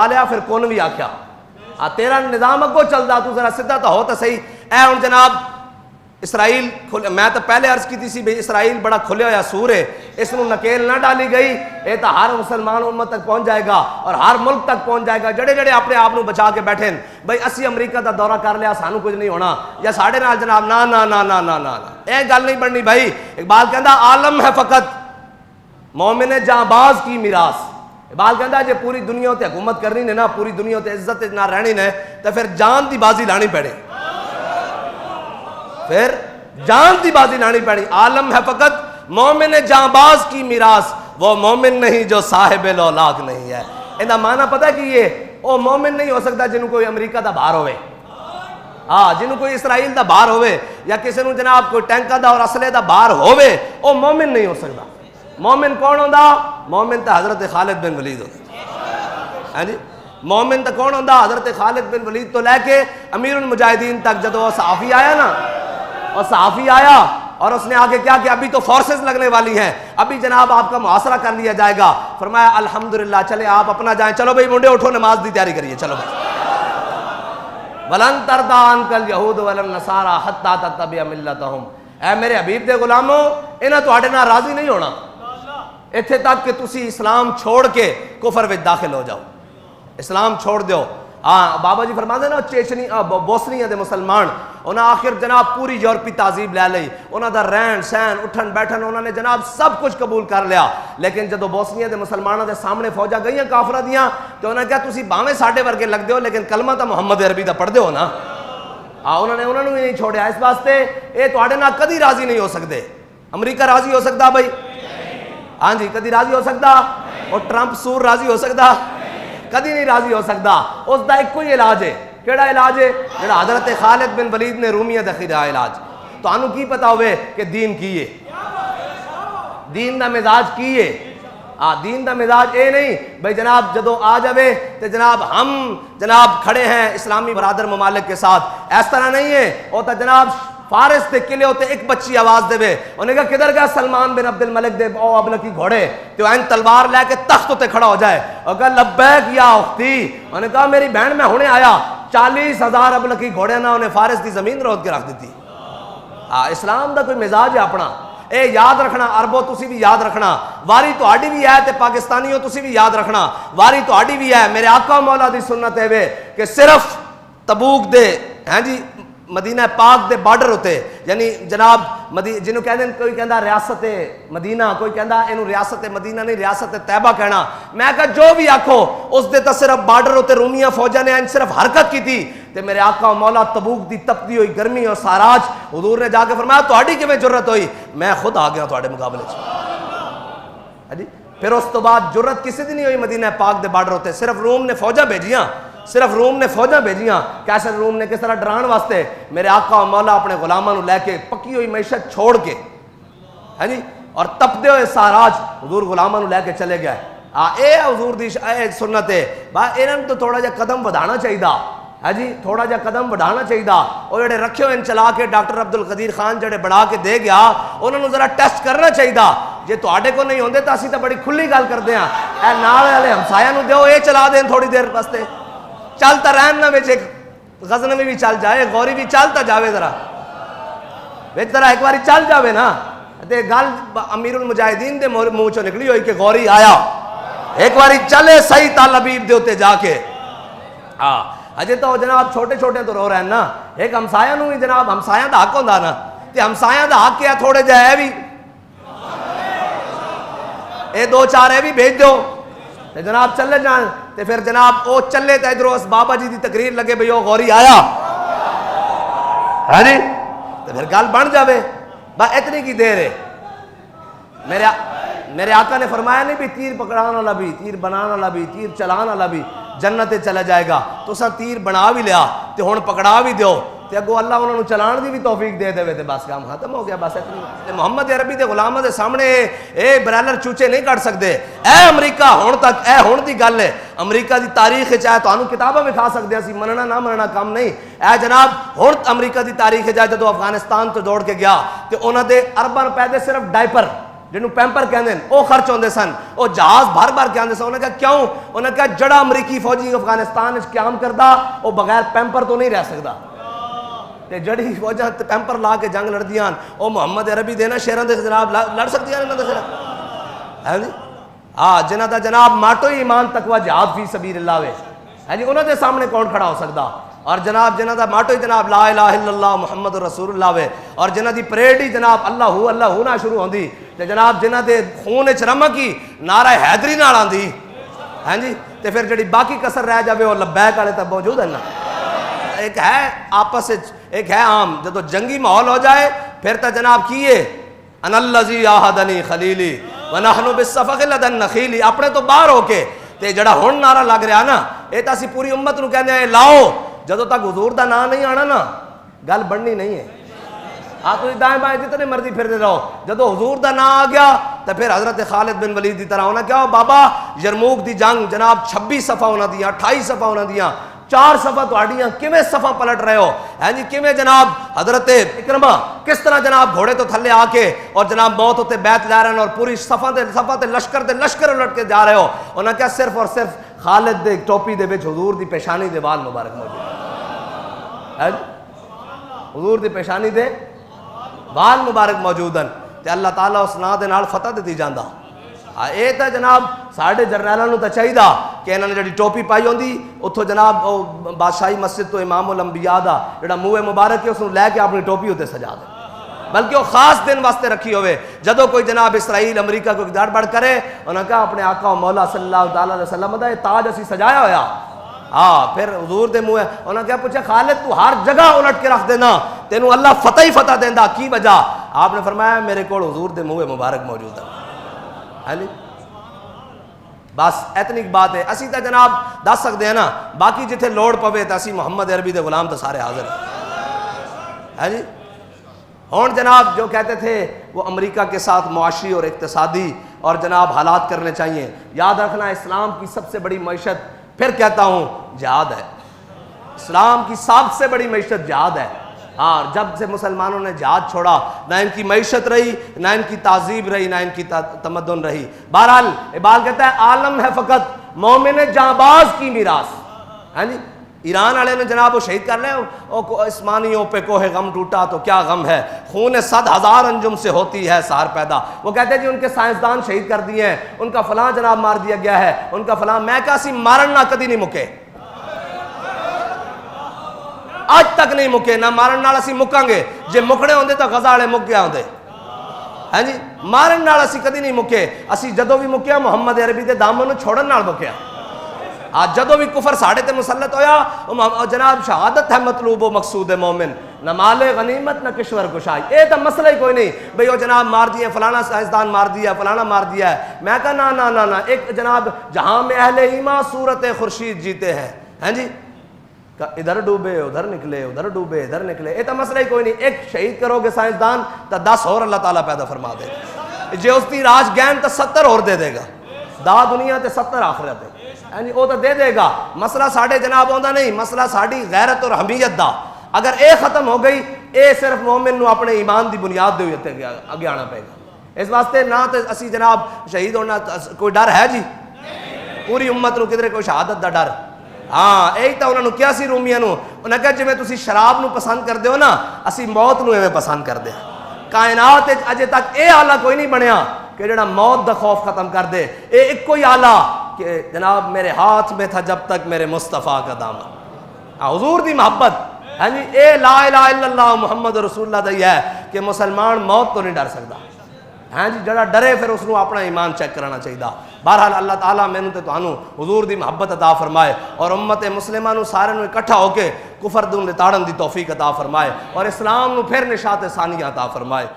لیا پھر کون بھی آکھیا تیرا نظام اگو چلدا تو ذرا سیدھا تو ہو تو صحیح. اے ہن جناب اسرائیل میں تو پہلے عرض کی سی بھئی اسرائیل بڑا کھلیا ہوا سور ہے, اس نو نکیل نہ ڈالی گئی یہ تو ہر مسلمان امت تک پہنچ جائے گا اور ہر ملک تک پہنچ جائے گا. جڑے جڑے اپنے آپ بچا کے بیٹھے ہیں بھئی اسی امریکہ دا دورہ کر لیا سانو کچھ نہیں ہونا یا ساڑھے نال جناب نا نا نا نا نا نا اے گل نہیں بننی بھائی. اقبال کہندا عالم ہے فقط مومن جاں باز کی میراث. اقبال کہندا جے پوری دنیا تے حکومت کرنی نے نا, پوری دنیا تے عزت نہ رہنی نے تو پھر جان دی بازی لانی پڑے, پھر جان دی بازی لانی پڑی. عالم ہے فقط مومن جاں باز کی میراث, وہ مومن نہیں جو صاحب لولاک نہیں ہے. انہا معنی پتہ کہ یہ او مومن نہیں ہو سکتا جنہوں کوئی امریکہ دا باہر ہوئے, جنہوں کوئی اسرائیل دا باہر ہوئے یا کسی نو جناب کوئی ٹینکا دا اور اسلحے دا باہر ہوئے, او مومن نہیں ہو سکتا. مومن کون ہوندا؟ مومن تا حضرت خالد بن ولید ہوندا. جی مومن تا کون ہوندا؟ حضرت خالد بن ولید تو لے کے امیر المجاہدین تک. جدو وہ صحافی آیا نا, اور صحافی آیا اور اس نے آگے کیا کہ ابھی تو فورسز لگنے والی ہیں, ابھی جناب آپ کا محاصرہ کر لیا جائے گا. فرمایا الحمدللہ چلے آپ اپنا جائیں, چلو بھئی منڈے اٹھو نماز دی تیاری کریے, چلو بھئی. وَلَن تَرْضَىٰ عَنْكَ الْيَهُودُ وَلَا النَّصَارَىٰ حَتَّىٰ تَتَّبِعَ مِلَّتَهُمْ. اے میرے حبیب دے غلاموں, انہاں تواڈے نال راضی نہیں ہونا اتھے تک کہ تسی اسلام چھوڑ کے کفر وچ داخل ہو جاؤ, اسلام چھوڑ دیو. بابا جی فرما دے نا چیچنی بوسنیا دے مسلمان انہاں آخر جناب پوری یورپی تہذیب لے لئی, انہاں دا رہن سہن اٹھن بیٹھن انہاں نے جناب سب کچھ قبول کر لیا. لیکن جدو بوسنیا دے مسلمانوں دے سامنے فوجاں گئیاں کافراں دیاں تو انہاں کہا تسی باویں ساڈے ورگے لگ دیو لیکن کلمہ تا محمد عربی دا پڑھ دیو نا. انہوں نے بھی نہیں چھوڑیا. اس واسطے اے تواڈے نال کدی راضی نہیں ہو سکتے. امریکہ راضی ہو سکتا بھائی؟ ہاں جی کدی راضی ہو سکتا؟ اور ٹرمپ سور راضی ہو سکتا؟ کدی نہیں راضی ہو سکتا. اس دا ایک کوئی علاج ہے. کیڑا علاج ہے؟ جڑا حضرت خالد بن ولید نے رومیہ دکھیا علاج. تو انہوں کی پتا ہوئے کہ دین کی ہے, دین دا مزاج کی ہے. دین دا مزاج اے نہیں بھئی جناب جدو آ جاوے تو جناب ہم جناب کھڑے ہیں اسلامی برادر ممالک کے ساتھ, اس طرح نہیں ہے. وہ تو جناب فارس تے قلعے ہوتے ایک بچی آواز دے وے, انہیں کہا کدھر گیا سلمان بن عبد الملک دے او ابن کی گھوڑے, تو این تلوار لے کے تخت تے کھڑا ہو جائے اور کہا لبیک یا اختی. انہیں کہا میری بہن میں ہونے آیا. 40,000 ابن کی گھوڑے نہ انہیں فارس دی زمین روت کے رکھ دیتی. اسلام دا کوئی مزاج ہے اپنا. اے یاد رکھنا عربو تسی بھی یاد رکھنا, واری تو آڈی بھی ہے تے پاکستانیوں تسی بھی یاد رکھنا واری تو آڈی بھی ہے. میرے آقا مولا دی سنت ہے وے کہ صرف تبوک دے ہیں جی مدینہ پاک دے بارڈر ہوتے, یعنی جناب جنہوں کہتے ہیں کوئی کہندا ریاست مدینہ, کوئی کہندا اینو ریاست مدینہ نہیں ریاست طیبہ کہنا. میں کہا جو بھی آکھو اس دے تا صرف بارڈر ہوتے رومیہ فوجہ نے صرف حرکت کی تھی. تے میرے آقا مولا تبوک دی تپتی ہوئی گرمی اور ساراج حضور نے جا کے فرمایا تہاڈی کیویں جرت ہوئی؟ میں خود آ گیا تہاڈے مقابلے چ. پھر اس تو بعد جرت کسی دی نہیں ہوئی مدینہ پاک دے بارڈر ہوتے, صرف روم نے فوجاں بھیجیاں, صرف روم نے فوجاں بھیجیاں. کیسے روم نے کس طرح ڈران واسطے میرے آقا و مولا اپنے غلاماں نو لے کے پکی ہوئی معیشت چھوڑ کے ہے جی اور تپدے ہوئے ساراج حضور غلاماں نو لے کے چلے گئے. اے حضور دی اے سنت ہے با انہاں تو تھوڑا جا قدم بڑھانا چاہیے ہے جی, تھوڑا جا قدم بڑھانا چاہیے. اور جڑے رکھے ہوئے چلا کے ڈاکٹر عبد القدیر خان جڑے بڑھا کے دے گیا انہوں نے ذرا ٹیسٹ کرنا چاہیے. جے تواڈے کو نہیں ہوندے تو اسی تو بڑی کھلی گل کردے ہاں. اے نال والے ہمسایاں نو دیو اے چلا دین تھوڑی دیر واسطے, چلتا رہن نہ وچ ایک غزنوی بھی چل جائے, غوری بھی چلتا جاوے ذرا وچ ذرا ایک باری چل جاوے نا. تے گل امیر المجاہدین دے منہ چوں نکلی ہوئی کہ غوری آیا ایک باری چلے صحیح طالبیب دے اوتے جا کے. اجے تو جناب چھوٹے چھوٹے تو رو رہے ہیں نا. ایک ہمسایاں نو بھی جناب ہمسایاں دا حق ہوندا نا, تے ہمسایاں دا حق کیا تھوڑے جہے بھی اے دو چار اے بھی بھیج دو تے جناب چلے جان. تے پھر جناب او چلے تے ادھروں اس بابا جی دی تقریر لگے بھئی او غوری آیا ہے جی, تے پھر گل بن جاوے. با اتنی کی دیر ہے. میرے آقا نے فرمایا نہیں بھی تیر پکڑان والا بھی, تیر بنان والا بھی, تیر چلان والا بھی جنت چلا جائے گا. تو سا تیر بنا بھی لیا تے ہن پکڑا بھی دیو تے اگو اللہ انہوں نے چلان دی بھی توفیق دے دے تے بس کام ختم ہو گیا. بس اتنی محمد عربی دے غلاماں دے سامنے اے برائلر چوچے نہیں کٹ سکتے. اے امریکہ ہون تک اے ہون دی گل ہے. امریکہ دی تاریخ چاہے تو انہوں کتاباں دکھا سکتے ہیں, مننا نہ مننا کام نہیں. اے جناب ہون امریکہ دی تاریخ چاہے جدو افغانستان تو دوڑ کے گیا تے انہوں دے ارباں روپے دے صرف ڈائپر جنہوں پیمپر کہندے ہیں وہ خرچ ہوندے سن، وہ جہاز بھر بھر کے آندے سن. انہوں نے کہا کیوں؟ انہوں نے کہا جڑا امریکی فوجی افغانستان وچ قیام کردا وہ بغیر پیمپر تو نہیں رہ سکدا، تے جڑی فوجاں پیمپر لا کے جنگ لڑدیاں وہ محمد عربی دینا شیراں دے جناب لڑ سکدیاں انہاں دے خلاف؟ ہے جی ہاں، جنہاں دا جناب ماٹو ہی ایمان تقوی جہاد فی سبیل اللہ وے، ہے جی انہاں دے سامنے کون کھڑا ہو سکدا؟ اور جناب جنہاں دا ماٹو ہی جناب لا الہ الا اللہ محمد رسول اللہ وے، اور جنہاں دی پریڈ ہی جناب اللہ ہو نہ شروع ہوندی، تے جناب جنہاں دے خون وچ رمق ہی نعرہ حیدری نال آندی، ہیں جی تے پھر جڑی باقی کسر رہ جاوے وہ لبیک والے تے موجود ہیں نا. ایک ہے آپس ایک ہے عام، جدو جنگی ماحول ہو جائے پھر تو جناب کیے ان الذی عاہدنی خلیلی ونحن بالصفق لدى النخیل، اپنے تو باہر ہو کے تے جڑا ہن نعرہ لگ رہا نا یہ تو اسی پوری امت نو کہندے ہیں لاؤ، جدو تک حضور دا نام نہیں آنا نا گل بننی نہیں ہے. آپ تو دائیں بائیں جتنے مرضی پھرتے رہو، جدو حضور دا نام آ گیا تو پھر حضرت خالد بن ولید دی طرح ہونا کیا ہو بابا یرموک دی جنگ جناب 26 صفحہ ہونا دیاں 28 صفحہ ہونا دیاں 4 صفحہ تہاڈیاں کیویں صفحہ پلٹ رہے ہو، ہیں جی کیویں جناب حضرت اکرمہ کس طرح جناب گھوڑے تو تھلے آ کے اور جناب موت ہوتے بیت لے رہے ہیں اور پوری صفحہ تے لشکر الٹ کے جا رہے ہو. انہاں کیا صرف اور صرف خالد دے ٹوپی دے وچ حضور دی پیشانی دے وال مبارک موجود ہے، حضور دی پیشانی دے وال مبارک موجود ہیں تے اللہ تعالیٰ اس نا دے نال فتح دیتی جاندہ. اے تا جناب ساڑھے جرنیلوں نو تا چاہیدہ کہ انہوں نے جڑی ٹوپی پائی ہوندی اتھو جناب بادشاہی مسجد تو امام الانبیاء دا جڑا منہ مبارک ہے اس نے لے کے اپنی ٹوپی ہوتے سجا دے، بلکہ وہ خاص دن واسطے رکھی ہوئے جدو کوئی جناب اسرائیل امریکہ کو گڑ بڑھ کرے انہوں نے کہا اپنے آقا و مولا صلی اللہ علیہ وسلم دا یہ تاج اسی سجایا ہویا. ہاں پھر حضور دے منہ انہوں نے کہا پوچھا خالد تو ہر جگہ الٹ کے رکھ دینا تینوں اللہ فتح ہی فتح دینا کی وجہ؟ آپ نے فرمایا میرے کول حضور دے منہ مبارک موجود ہے. بس اتنی بات ہے، اسی تا جناب دس سکتے ہیں نا، باقی جتھے لوڑ پوے تا اسی محمد عربی دے غلام تو سارے حاضر ہیں جی. ہون جناب جو کہتے تھے وہ امریکہ کے ساتھ معاشی اور اقتصادی اور جناب حالات کرنے چاہیے، یاد رکھنا اسلام کی سب سے بڑی معیشت پھر کہتا ہوں جہاد ہے، اسلام کی سب سے بڑی معیشت جہاد ہے. ہاں جب سے مسلمانوں نے جہاد چھوڑا نہ ان کی معیشت رہی نہ ان کی تہذیب رہی نہ ان کی تمدن رہی. بہرحال اقبال کہتا ہے عالم ہے فقط مومن جانباز کی میراث. ہاں جی ایران والے نے جناب وہ شہید کر لیں عثمانیوں پہ کوہ غم ٹوٹا تو کیا غم ہے، خون 100,000 انجم سے ہوتی ہے سہر پیدا. وہ کہتے ہیں جی ان کے سائنسدان شہید کر دیے ہیں، ان کا فلاں جناب مار دیا گیا ہے، ان کا فلاں. میں کہا سی مارن نہ کدی نہیں مکے، آج تک نہیں مکے، نہ مارن نال اسی مکاں گے. جے مکنے ہوندے تو غزہ والے مک گیا ہوندے. ہاں جی مارن نال اسی کدی نہیں مکے، اسی جدو بھی مکیا محمد عربی دے دامن نوں چھوڑن نال مکیا. آج جدو بھی کفر ساڑے تے مسلط ہویا جناب شہادت ہے مطلوب و مقصود مومن، نہ مال غنیمت نہ کشور کشائی. اے تو مسئلہ ہی کوئی نہیں بھئی وہ جناب مار دیا فلانا سائنسدان مار دیا فلانا مار دیا ہے. میں کہا نا ایک جناب جہاں میں اہل ایمان صورت خورشید جیتے ہیں. ہاں جی ادھر ڈوبے ادھر نکلے ادھر ڈوبے ادھر نکلے. اے تو مسئلہ ہی کوئی نہیں، ایک شہید کرو گے سائنسدان تو 10 اور اللہ تعالیٰ پیدا فرما دے گا. جے اس دی راج گین تو 70 اور دے دے گا، دا دنیا تے 70 آخرت ہے. یعنی وہ تو دے دے گا. مسئلہ ساڑھے جناب ہوندہ نہیں، مسئلہ ساڑھی غیرت اور حمیت دا. اگر اے ختم ہو گئی اے صرف مومن نو اپنے ایمان دی بنیاد دے ہوئے اگے آنا پے گا. اس واسطے نہ تو اسی جناب شہید ہونا کوئی ڈر ہے جی، پوری امت نو کدھر کوئی شہادت دا ڈر. ہاں یہی تو انہوں نے کیا سی رومیاں نو، انہوں نے کہا جی تسی شراب نو پسند کر دے ہو نا اسی موت نو ایویں پسند کر دے. کائنات اجے تک اے آلہ کوئی نہیں بنیا کہ جڑا موت دا خوف ختم کر دے. اے ایک کوئی آلہ کہ جناب میرے ہاتھ میں تھا جب تک میرے مصطفیٰ کا دامن. حضور دی محبت ہاں جی اے لا الہ الا اللہ محمد رسول اللہ دی ہے کہ مسلمان موت تو نہیں ڈر سکتا. ہاں جی جڑا ڈرے پھر اس کو اپنا ایمان چیک کرانا چاہیے. بہرحال اللہ تعالیٰ میں تے تانوں حضور دی محبت عطا فرمائے اور امت مسلمہ نو سارے نو اکٹھا ہو کے کفر دے تاڑن دی توفیق عطا فرمائے اور اسلام نو پھر نشاط ثانیہ عطا فرمائے.